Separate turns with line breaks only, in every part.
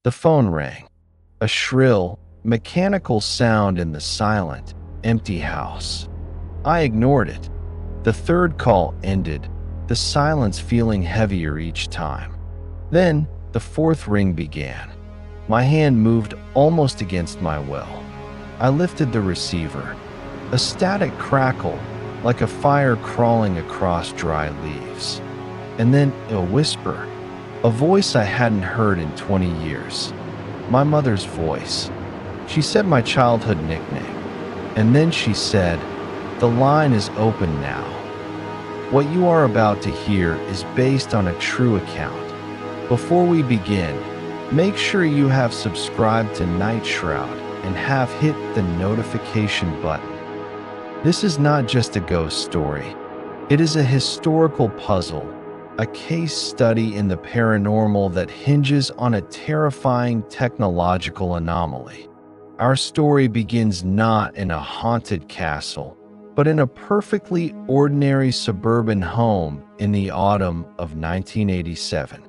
The phone rang, a shrill, mechanical sound in the silent, empty house. I ignored it. The third call ended, the silence feeling heavier each time. Then, the fourth ring began. My hand moved almost against my will. I lifted the receiver. A static crackle, like a fire crawling across dry leaves. And then a whisper, a voice I hadn't heard in 20 years. My mother's voice. She said my childhood nickname. And then she said, "The line is open now." What you are about to hear is based on a true account. Before we begin, make sure you have subscribed to Night Shroud and have hit the notification button. This is not just a ghost story. It is a historical puzzle, a case study in the paranormal that hinges on a terrifying technological anomaly. Our story begins not in a haunted castle, but in a perfectly ordinary suburban home in the autumn of 1987.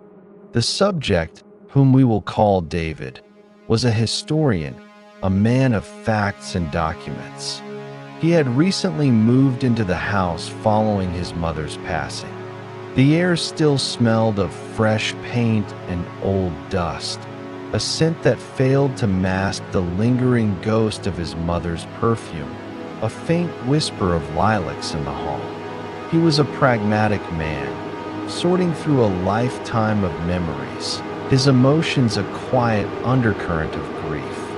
The subject, whom we will call David, was a historian, a man of facts and documents. He had recently moved into the house following his mother's passing. The air still smelled of fresh paint and old dust, a scent that failed to mask the lingering ghost of his mother's perfume, a faint whisper of lilacs in the hall. He was a pragmatic man, sorting through a lifetime of memories, his emotions a quiet undercurrent of grief.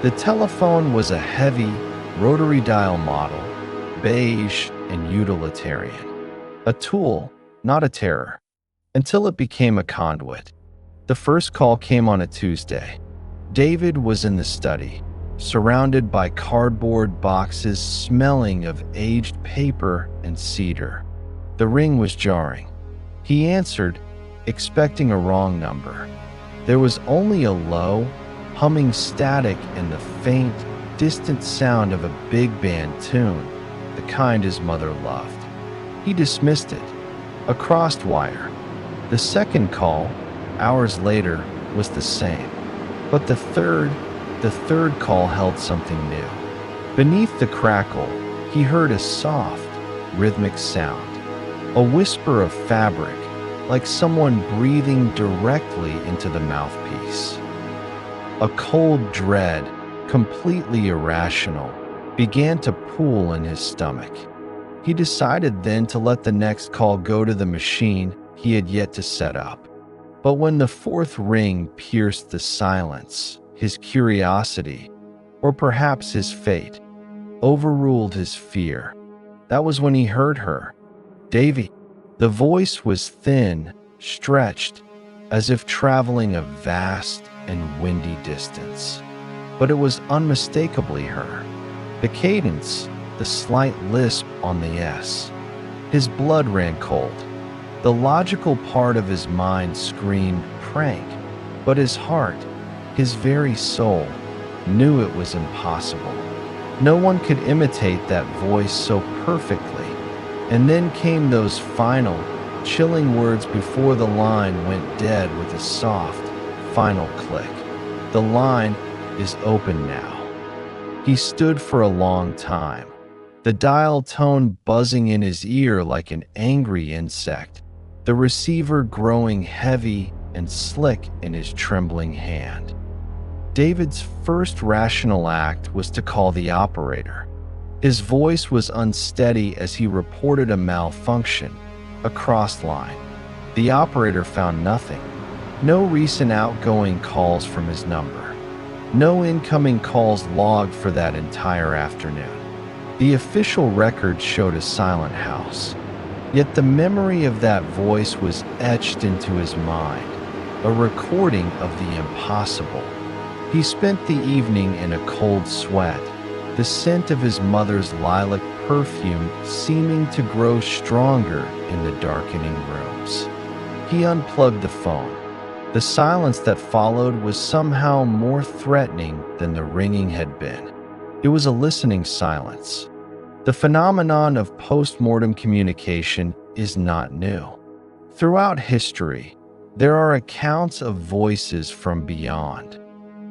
The telephone was a heavy, rotary dial model, beige and utilitarian. A tool, not a terror, until it became a conduit. The first call came on a Tuesday. David was in the study, surrounded by cardboard boxes smelling of aged paper and cedar. The ring was jarring. He answered, expecting a wrong number. There was only a low, humming static and the faint, distant sound of a big band tune, the kind his mother loved. He dismissed it. A crossed wire. The second call, hours later, was the same. But the third call held something new. Beneath the crackle, he heard a soft, rhythmic sound, a whisper of fabric, like someone breathing directly into the mouthpiece. A cold dread, completely irrational, began to pool in his stomach. He decided then to let the next call go to the machine he had yet to set up. But when the fourth ring pierced the silence, his curiosity, or perhaps his fate, overruled his fear. That was when he heard her. "Davy." The voice was thin, stretched, as if traveling a vast and windy distance. But it was unmistakably her. The cadence, the slight lisp on the S. His blood ran cold. The logical part of his mind screamed prank, but his heart, his very soul, knew it was impossible. No one could imitate that voice so perfectly. And then came those final, chilling words before the line went dead with a soft, final click. "The line is open now." He stood for a long time, the dial tone buzzing in his ear like an angry insect, the receiver growing heavy and slick in his trembling hand. David's first rational act was to call the operator. His voice was unsteady as he reported a malfunction, a crossed line. The operator found nothing. No recent outgoing calls from his number. No incoming calls logged for that entire afternoon. The official record showed a silent house. Yet the memory of that voice was etched into his mind, a recording of the impossible. He spent the evening in a cold sweat, the scent of his mother's lilac perfume seeming to grow stronger in the darkening rooms. He unplugged the phone. The silence that followed was somehow more threatening than the ringing had been. It was a listening silence. The phenomenon of post-mortem communication is not new. Throughout history, There are accounts of voices from beyond,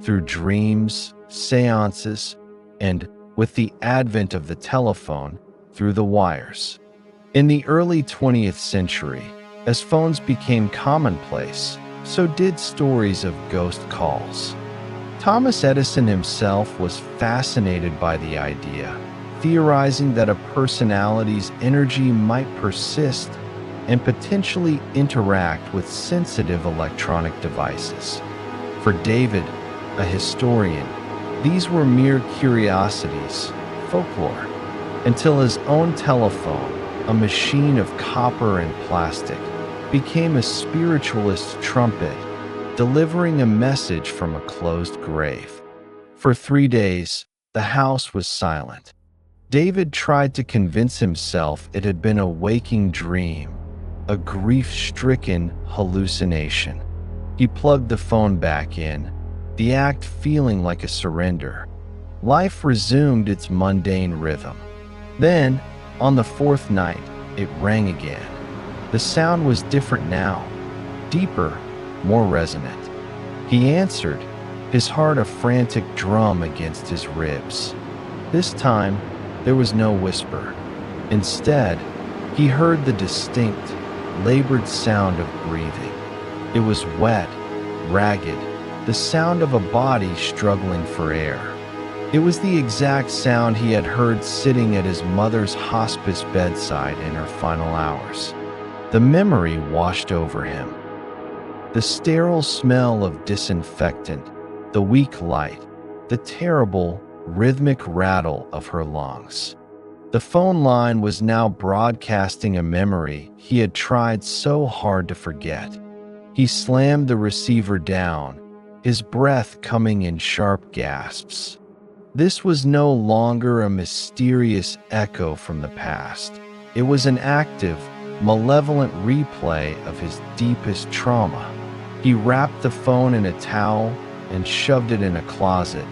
through dreams, seances, and, with the advent of the telephone, through the wires. In the early 20th century, as phones became commonplace, so did stories of ghost calls. Thomas Edison himself was fascinated by the idea, theorizing that a personality's energy might persist and potentially interact with sensitive electronic devices. For David, a historian, these were mere curiosities, folklore, until his own telephone, a machine of copper and plastic, became a spiritualist trumpet, delivering a message from a closed grave. For 3 days, the house was silent. David tried to convince himself it had been a waking dream, a grief-stricken hallucination. He plugged the phone back in, the act feeling like a surrender. Life resumed its mundane rhythm. Then, on the 4th night, it rang again. The sound was different now, deeper, more resonant. He answered, his heart a frantic drum against his ribs. This time, there was no whisper. Instead, he heard the distinct, labored sound of breathing. It was wet, ragged, the sound of a body struggling for air. It was the exact sound he had heard sitting at his mother's hospice bedside in her final hours. The memory washed over him. The sterile smell of disinfectant, the weak light, the terrible, rhythmic rattle of her lungs. The phone line was now broadcasting a memory he had tried so hard to forget. He slammed the receiver down, his breath coming in sharp gasps. This was no longer a mysterious echo from the past. It was an active, malevolent replay of his deepest trauma. He wrapped the phone in a towel and shoved it in a closet,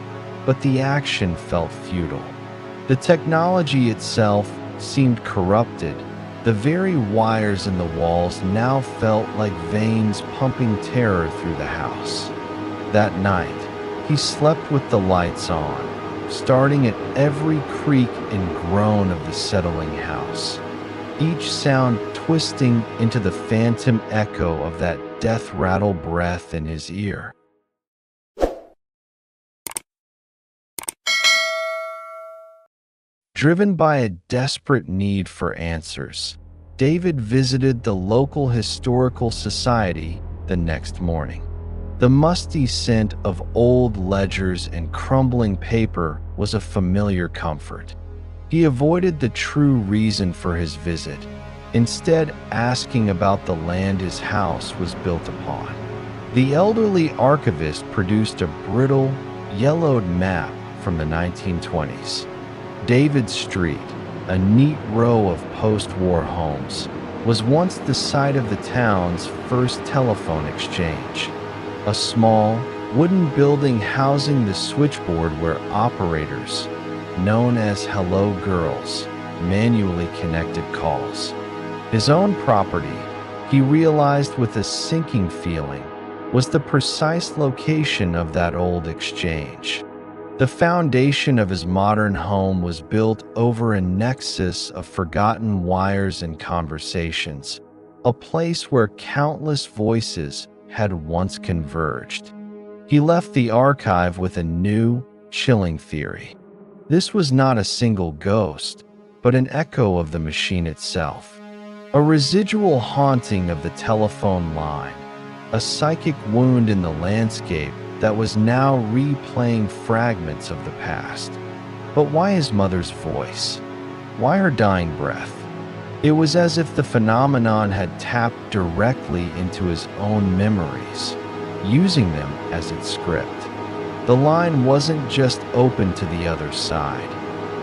but the action felt futile. The technology itself seemed corrupted. The very wires in the walls now felt like veins pumping terror through the house. That night, he slept with the lights on, starting at every creak and groan of the settling house, each sound twisting into the phantom echo of that death-rattle breath in his ear. Driven by a desperate need for answers, David visited the local historical society the next morning. The musty scent of old ledgers and crumbling paper was a familiar comfort. He avoided the true reason for his visit, instead asking about the land his house was built upon. The elderly archivist produced a brittle, yellowed map from the 1920s. David Street, a neat row of post-war homes, was once the site of the town's first telephone exchange. A small, wooden building housing the switchboard where operators, known as Hello Girls, manually connected calls. His own property, he realized with a sinking feeling, was the precise location of that old exchange. The foundation of his modern home was built over a nexus of forgotten wires and conversations, a place where countless voices had once converged. He left the archive with a new, chilling theory. This was not a single ghost, but an echo of the machine itself. A residual haunting of the telephone line, a psychic wound in the landscape that was now replaying fragments of the past. But why his mother's voice? Why her dying breath? It was as if the phenomenon had tapped directly into his own memories, using them as its script. The line wasn't just open to the other side.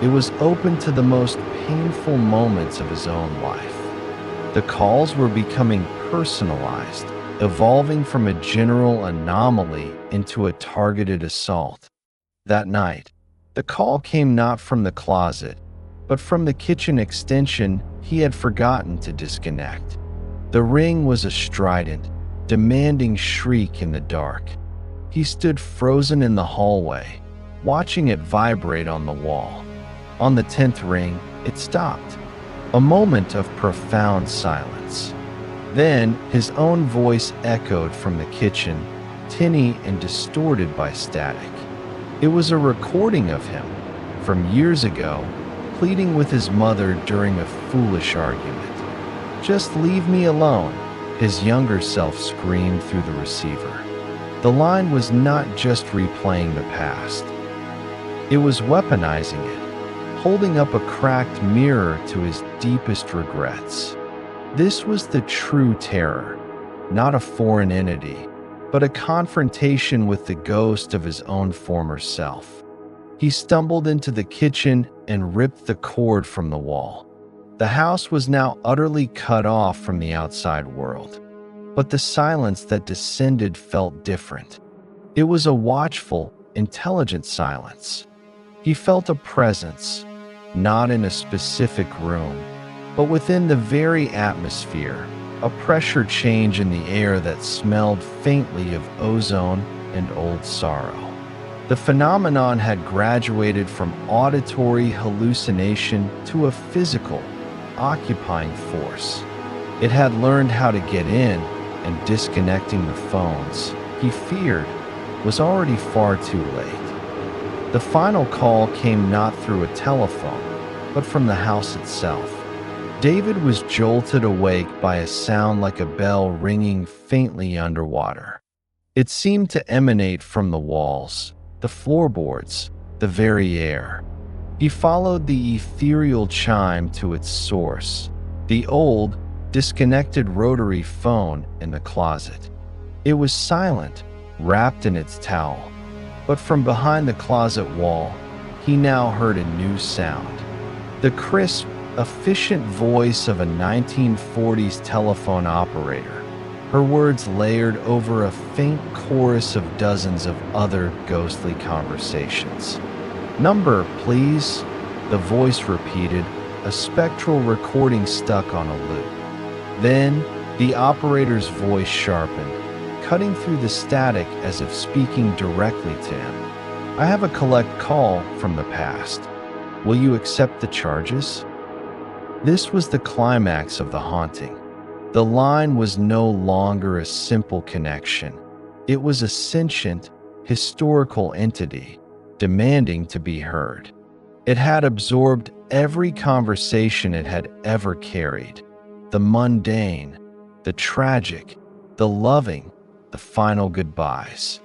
It was open to the most painful moments of his own life. The calls were becoming personalized, evolving from a general anomaly into a targeted assault. That night, the call came not from the closet, but from the kitchen extension he had forgotten to disconnect. The ring was a strident, demanding shriek in the dark. He stood frozen in the hallway, watching it vibrate on the wall. On the 10th ring, it stopped. A moment of profound silence. Then his own voice echoed from the kitchen, tinny and distorted by static. It was a recording of him, from years ago, pleading with his mother during a foolish argument. "Just leave me alone," his younger self screamed through the receiver. The line was not just replaying the past. It was weaponizing it, holding up a cracked mirror to his deepest regrets. This was the true terror, not a foreign entity, but a confrontation with the ghost of his own former self. He stumbled into the kitchen and ripped the cord from the wall. The house was now utterly cut off from the outside world. But the silence that descended felt different. It was a watchful, intelligent silence. He felt a presence, not in a specific room, but within the very atmosphere, a pressure change in the air that smelled faintly of ozone and old sorrow. The phenomenon had graduated from auditory hallucination to a physical, occupying force. It had learned how to get in, and disconnecting the phones, he feared, was already far too late. The final call came not through a telephone, but from the house itself. David was jolted awake by a sound like a bell ringing faintly underwater. It seemed to emanate from the walls, the floorboards, the very air. He followed the ethereal chime to its source, the old, disconnected rotary phone in the closet. It was silent, wrapped in its towel, but from behind the closet wall, he now heard a new sound. The crisp, efficient voice of a 1940s telephone operator, her words layered over a faint chorus of dozens of other ghostly conversations. "Number, please," the voice repeated, a spectral recording stuck on a loop. Then, the operator's voice sharpened, cutting through the static as if speaking directly to him. "I have a collect call from the past. Will you accept the charges?" This was the climax of the haunting. The line was no longer a simple connection. It was a sentient, historical entity, demanding to be heard. It had absorbed every conversation it had ever carried. The mundane, the tragic, the loving, the final goodbyes.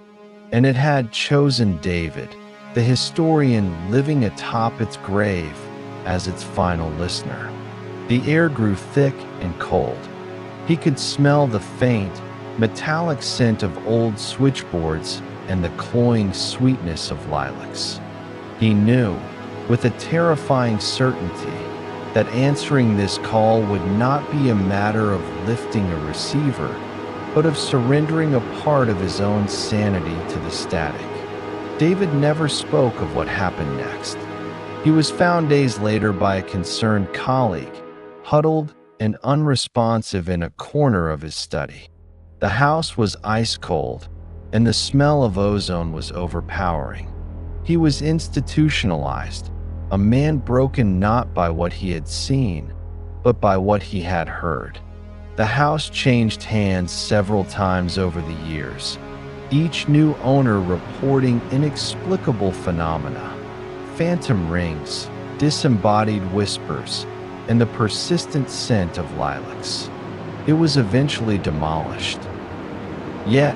And it had chosen David, the historian living atop its grave, as its final listener. The air grew thick and cold. He could smell the faint, metallic scent of old switchboards and the cloying sweetness of lilacs. He knew, with a terrifying certainty, that answering this call would not be a matter of lifting a receiver, but of surrendering a part of his own sanity to the static. David never spoke of what happened next. He was found days later by a concerned colleague, huddled and unresponsive in a corner of his study. The house was ice cold, and the smell of ozone was overpowering. He was institutionalized, a man broken not by what he had seen, but by what he had heard. The house changed hands several times over the years, each new owner reporting inexplicable phenomena, phantom rings, disembodied whispers, and the persistent scent of lilacs. It was eventually demolished. Yet,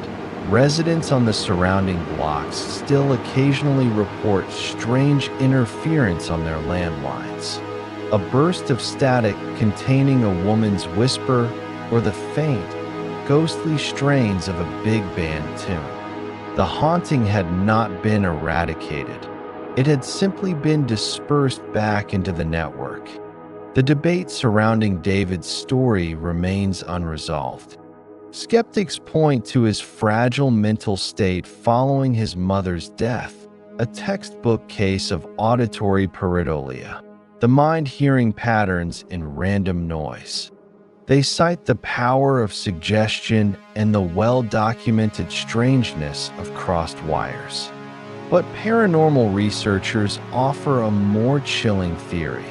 residents on the surrounding blocks still occasionally report strange interference on their landlines. A burst of static containing a woman's whisper or the faint, ghostly strains of a big band tune. The haunting had not been eradicated. It had simply been dispersed back into the network. The debate surrounding David's story remains unresolved. Skeptics point to his fragile mental state following his mother's death, a textbook case of auditory pareidolia, the mind hearing patterns in random noise. They cite the power of suggestion and the well-documented strangeness of crossed wires. But paranormal researchers offer a more chilling theory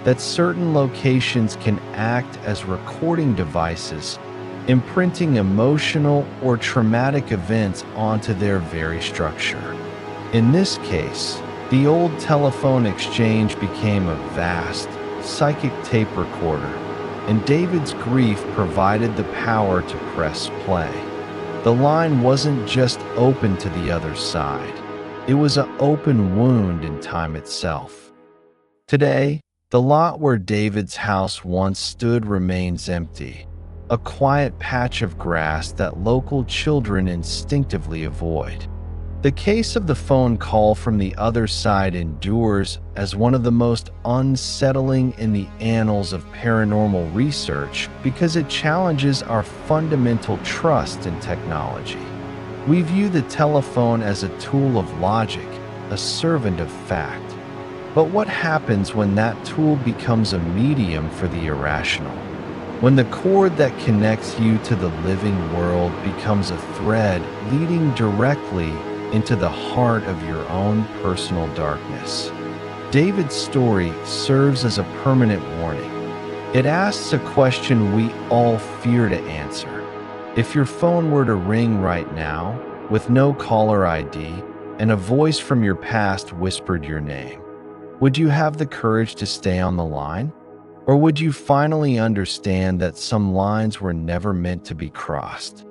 that certain locations can act as recording devices, imprinting emotional or traumatic events onto their very structure. In this case, the old telephone exchange became a vast, psychic tape recorder, and David's grief provided the power to press play. The line wasn't just open to the other side. It was an open wound in time itself. Today, the lot where David's house once stood remains empty, a quiet patch of grass that local children instinctively avoid. The case of the phone call from the other side endures as one of the most unsettling in the annals of paranormal research because it challenges our fundamental trust in technology. We view the telephone as a tool of logic, a servant of fact. But what happens when that tool becomes a medium for the irrational? When the cord that connects you to the living world becomes a thread leading directly into the heart of your own personal darkness? David's story serves as a permanent warning. It asks a question we all fear to answer. If your phone were to ring right now, with no caller ID, and a voice from your past whispered your name, would you have the courage to stay on the line? Or would you finally understand that some lines were never meant to be crossed?